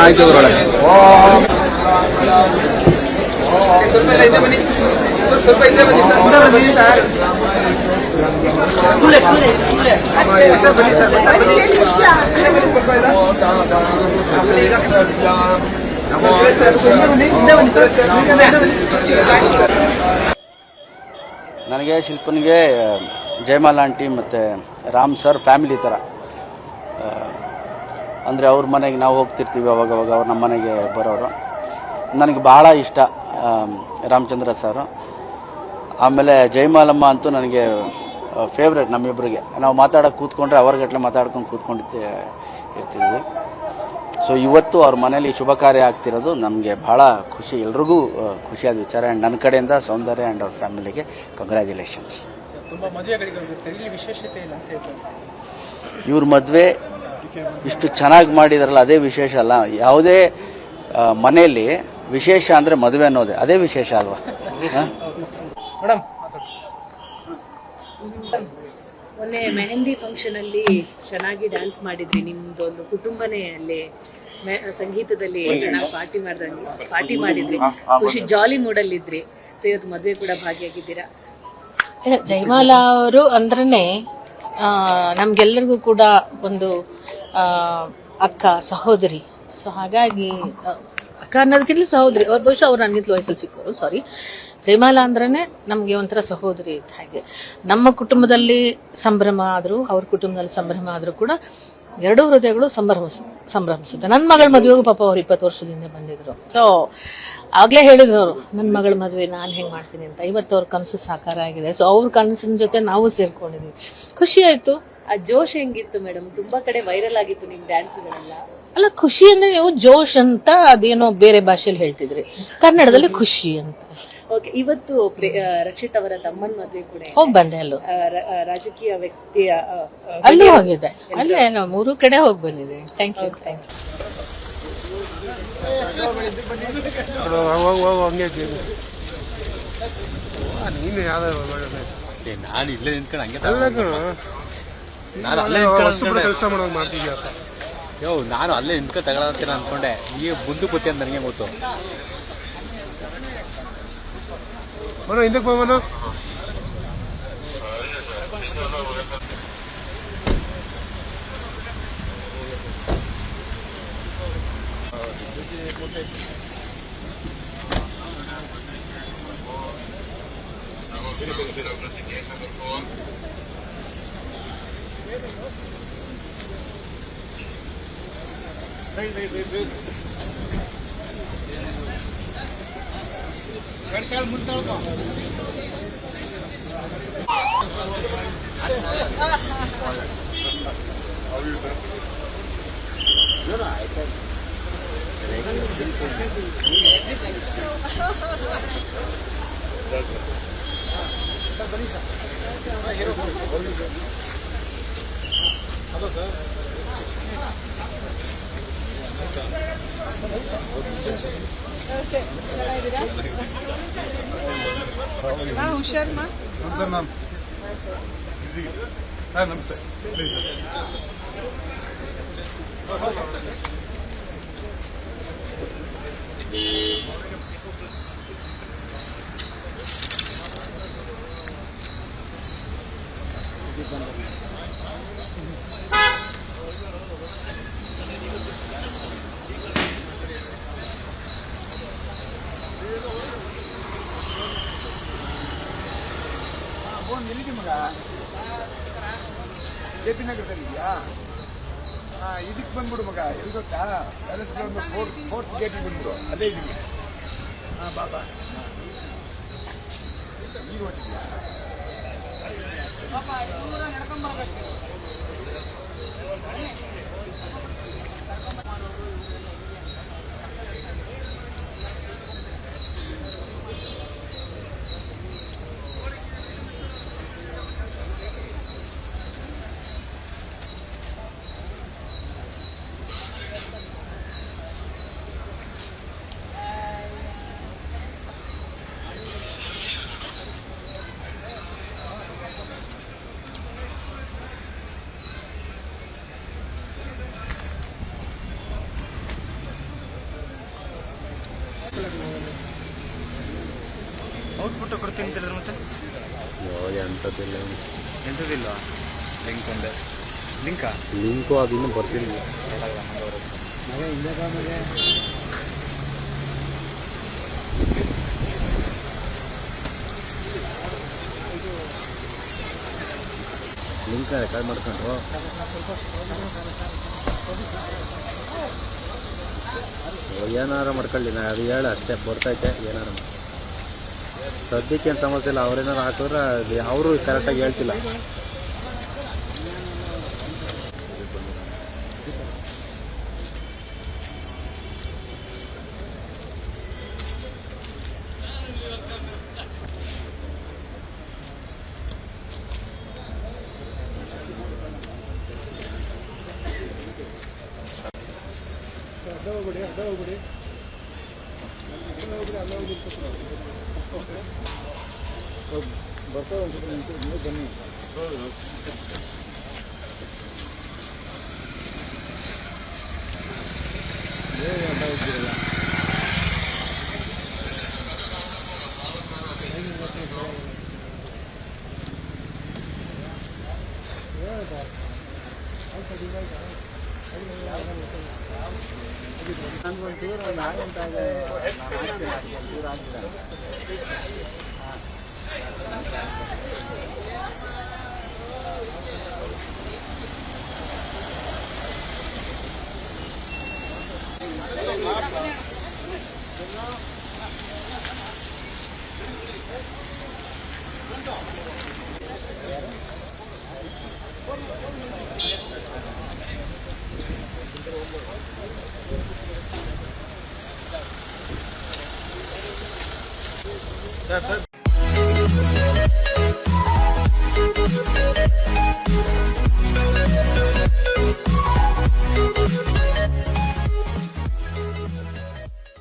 ಆಯ್ತು ಬರೋಳೆ. ನನಗೆ ಶಿಲ್ಪನಿಗೆ ಜಯಮಾಲ ಆಂಟಿ ಮತ್ತು ರಾಮ್ ಸರ್ ಫ್ಯಾಮಿಲಿ ಥರ. ಅಂದರೆ ಅವ್ರ ಮನೆಗೆ ನಾವು ಹೋಗ್ತಿರ್ತೀವಿ ಅವಾಗವಾಗ, ಅವ್ರು ನಮ್ಮ ಮನೆಗೆ ಬರೋರು. ನನಗೆ ಭಾಳ ಇಷ್ಟ ರಾಮಚಂದ್ರ ಸರು. ಆಮೇಲೆ ಜಯಮಾಲಮ್ಮ ಅಂತೂ ನನಗೆ ಫೇವ್ರೇಟ್ ನಮ್ಮಿಬ್ಬರಿಗೆ. ನಾವು ಮಾತಾಡೋಕೆ ಕೂತ್ಕೊಂಡ್ರೆ ಅವರ್ಗಟ್ಲೆ ಮಾತಾಡ್ಕೊಂಡು ಇರ್ತಿದ್ವಿ. ಸೊ ಇವತ್ತು ಅವ್ರ ಮನೇಲಿ ಶುಭ ಕಾರ್ಯ ಆಗ್ತಿರೋದು ನಮಗೆ ಭಾಳ ಖುಷಿ, ಎಲ್ರಿಗೂ ಖುಷಿಯಾದ ವಿಚಾರ. ಆ್ಯಂಡ್ ನನ್ನ ಕಡೆಯಿಂದ ಸೌಂದರ್ಯ ಆ್ಯಂಡ್ ಅವ್ರ ಫ್ಯಾಮಿಲಿಗೆ ಕಂಗ್ರ್ಯಾಚುಲೇಷನ್ಸ್. ಇವ್ರ ಮದುವೆ ಇಷ್ಟು ಚೆನ್ನಾಗಿ ಮಾಡಿದಾರಲ್ಲ, ಅದೇ ವಿಶೇಷ ಅಲ್ಲ. ಯಾವುದೇ ಮನೆಯಲ್ಲಿ ವಿಶೇಷ ಅಂದರೆ ಮದುವೆ ಅನ್ನೋದೇ, ಅದೇ ವಿಶೇಷ ಅಲ್ವಾ? ಮೊನ್ನೆ ಮೆಹಂದಿ ಫಂಕ್ಷನ್ ಅಲ್ಲಿ ಚೆನ್ನಾಗಿ ಡ್ಯಾನ್ಸ್ ಮಾಡಿದ್ರಿ. ನಿಮ್ದೊಂದು ಕುಟುಂಬನೇ ಅಲ್ಲಿ ಸಂಗೀತದಲ್ಲಿ ಚೆನ್ನಾಗಿ ಪಾರ್ಟಿ ಮಾಡಿದ್ರಿ. ಖುಷಿ ಜಾಲಿ ಮೂಡಲ್ಲಿ ಇದ್ರಿ. ಸೊ ಇವತ್ತು ಮದುವೆ ಕೂಡ ಭಾಗಿಯಾಗಿದ್ದೀರಾ. ಜಯಮಾಲಾ ಅವರು ಅಂದ್ರೇನೆ ನಮ್ಗೆಲ್ಲರಿಗೂ ಕೂಡ ಒಂದು ಅಕ್ಕ ಸಹೋದರಿ. ಸೊ ಹಾಗಾಗಿ ಅಕ್ಕ ಅನ್ನೋದಕ್ಕಿಂತ ಸಹೋದರಿ. ಅವ್ರ ಬಹುಶಃ ಅವ್ರು ನನಗಿಂತಲೂ ವಯಸ್ಸಲ್ಲಿ ಚಿಕ್ಕವರು. ಸಾರಿ. ಜಯಮಾಲಾ ಅಂದ್ರೇನೆ ನಮ್ಗೆ ಒಂಥರ ಸಹೋದರಿ ಇದ್ದ ಹಾಗೆ. ನಮ್ಮ ಕುಟುಂಬದಲ್ಲಿ ಸಂಭ್ರಮ ಆದ್ರೂ, ಅವ್ರ ಕುಟುಂಬದಲ್ಲಿ ಸಂಭ್ರಮ ಆದ್ರೂ ಕೂಡ ಎರಡೂ ಹೃದಯಗಳು ಸಂಭ್ರಮಿಸುತ್ತೆ. ನನ್ನ ಮಗಳ ಮದುವೆಗೂ ಪಾಪ ಅವ್ರು 20 ವರ್ಷದಿಂದ ಬಂದಿದ್ರು. ಸೊ ಆಗ್ಲೇ ಹೇಳಿದ್ರು ಅವರು, ನನ್ನ ಮಗಳ ಮದುವೆ ನಾನು ಹೆಂಗ್ ಮಾಡ್ತೀನಿ ಅಂತ. ಇವತ್ತು ಅವ್ರ ಕನಸು ಸಾಕಾರ ಆಗಿದೆ. ಸೊ ಅವ್ರ ಕನಸಿನ ಜೊತೆ ನಾವು ಸೇರ್ಕೊಂಡಿದ್ವಿ. ಖುಷಿ ಆಯ್ತು. ಆ ಜೋಶ್ ಹೆಂಗಿತ್ತು ಮೇಡಮ್? ತುಂಬಾ ಕಡೆ ವೈರಲ್ ಆಗಿತ್ತು ನಿಮ್ ಡ್ಯಾನ್ಸ್ಗಳೆಲ್ಲ. ಅಲ್ಲ, ಖುಷಿ ಅಂದ್ರೆ ನೀವು ಜೋಶ್ ಅಂತ ಅದೇನೋ ಬೇರೆ ಭಾಷೆಯಲ್ಲಿ ಹೇಳ್ತಿದ್ರಿ, ಕನ್ನಡದಲ್ಲಿ ಖುಷಿ ಅಂತ. ಓಕೆ, ಇವತ್ತು ರಕ್ಷಿತ್ ಅವರ ತಮ್ಮನ ಮದುವೆ ಕೂಡ ಹೋಗಿ ಬಂದೆ. ಅಲ್ಲೂ ರಾಜಕೀಯ ವ್ಯಕ್ತಿಯ ಅಲ್ಲೂ ಹೋಗಿದೆ. ಅಲ್ಲೇ ನಾವು 3 ಕಡೆ ಹೋಗಿ ಬಂದಿದೆ. Thank you. ನಾನು ಇಲ್ಲೇ ನಿಂತ್ಕೊಂಡು ಹಂಗೆ ನಾನು ಅಲ್ಲೇ ಕೆಲಸ ಮಾಡೋದು ಮಾಡ್ತಿದ್ಯಪ್ಪ. ನಾನು ಅಲ್ಲೇ ನಿಂತ್ಕೊಂಡು ತಗೊಳತ್ತೀನ ಅನ್ಕೊಂಡೆ. ಈಗ ಮುಂದೆ ಕೂತಿ ಅಂತ ನನಗೆ ಗೊತ್ತು. ಮನೋ ಹಿಂದಕ್ಕೆ ಬಾ ಮನೋ. ಹುಷಾರ್ ಮಾ. Sir ma'am. ಸರ್ ನಮಸ್ತೆ. ಪ್ಲೀಸ್ ಎಲ್ಲಿಗೆ ಮಗ? JP ನಗರದಲ್ಲಿ ಇದೆಯಾ? ಇದಕ್ಕೆ ಬಂದ್ಬಿಡು ಮಗ. ಎಲ್ಲಿ ಗೊತ್ತಾ? ಪ್ಯಾಲೇಸ್ ಗ್ರೌಂಡ್ ಫೋರ್ತ್ ಗೇಟಿಗೆ ಬಂದ್ಬಿಡು. ಅಲ್ಲೇ ಇದೀನಿ. ಬಾಬಾ ಈಗ ಹೊಟ್ಟಿದ್ಯಾ? ನಡ್ಕೊಂಡ್ಬರ್ಬೇಕು. ಔಟ್ಪುಟ್ ಕೊಡ್ತೀನಿ ಅಂತಿಲ್ಲ ಮತ್ತೆ ಎಂಥದಿಲ್ವಾ ಲಿಂಕ್ ಒಂದೇ ಲಿಂಕಾ ಲಿಂಕು ಅದು ಇನ್ನೂ ಬರ್ತಿರಲಿಲ್ಲ. ಲಿಂಕ್ ರೆಕಾರ್ಡ್ ಮಾಡ್ಕೊಂಡು ಏನಾರ ಮಾಡ್ಕೊಳ್ಳಿ, ನಾ ಅದು ಹೇಳ ಅಷ್ಟೇ ಬರ್ತೈತೆ. ಏನಾರ ಸದ್ಯಕ್ಕೆ ಏನು ಸಮಸ್ಯೆ ಇಲ್ಲ. ಅವ್ರೇನಾರು ಹಾಕಿದ್ರೆ ಅವರು ಕರೆಕ್ಟಾಗಿ ಹೇಳ್ತಿಲ್ಲ. ಬನ್ನಿ. ಸರ್